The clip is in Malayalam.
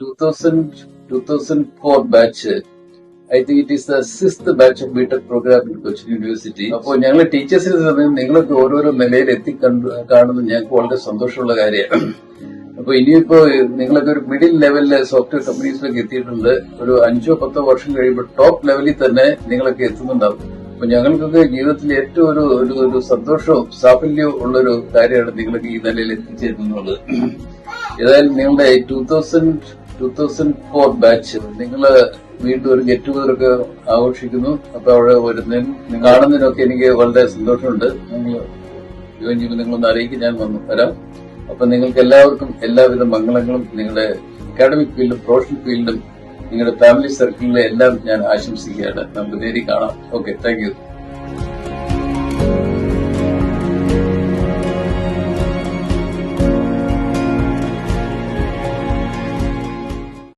2004 batch. I think it is the 6th batch of BTech program in Cochin University. അപ്പോൾ ഞങ്ങൾ ടീച്ചേഴ്സിന്റെ സമയം നിങ്ങളൊക്കെ ഓരോരോ നിലയിൽ കാണുന്നത് ഞങ്ങൾക്ക് വളരെ സന്തോഷമുള്ള കാര്യമാണ്. അപ്പൊ ഇനിയിപ്പോ നിങ്ങളൊക്കെ ഒരു മിഡിൽ ലെവലിലെ സോഫ്റ്റ്വെയർ കമ്പനീസിലൊക്കെ എത്തിയിട്ടുണ്ട്. ഒരു 5-10 വർഷം കഴിയുമ്പോൾ ടോപ്പ് ലെവലിൽ തന്നെ നിങ്ങളൊക്കെ എത്തുന്നുണ്ടാവും. അപ്പൊ ഞങ്ങൾക്കൊക്കെ ജീവിതത്തിൽ ഏറ്റവും ഒരു സന്തോഷവും സാഫല്യവും ഉള്ളൊരു കാര്യമാണ് നിങ്ങളൊക്കെ ഈ നിലയിൽ എത്തിച്ചേരുന്നുള്ളത്. ഏതായാലും നിങ്ങളുടെ 2004 ബാച്ച് നിങ്ങള് വീണ്ടും ഒരു ഗെറ്റ് ടുഗദറൊക്കെ ആഘോഷിക്കുന്നു. അപ്പൊ അവിടെ വരുന്നതിനും കാണുന്നതിനൊക്കെ എനിക്ക് വളരെ സന്തോഷമുണ്ട്. നിങ്ങൾ ജോയിൻ ചെയ്യുമ്പോൾ നിങ്ങളൊന്ന് അറിയിക്കും, ഞാൻ വരാം. അപ്പൊ നിങ്ങൾക്ക് എല്ലാവർക്കും എല്ലാവിധ മംഗളങ്ങളും നിങ്ങളുടെ അക്കാഡമിക് ഫീൽഡും പ്രൊഫഷണൽ ഫീൽഡും നിങ്ങളുടെ ഫാമിലി സർക്കിളിലും എല്ലാം ഞാൻ ആശംസിക്കുകയാണ്. നമുക്ക് നേരി കാണാം. Okay, thank you.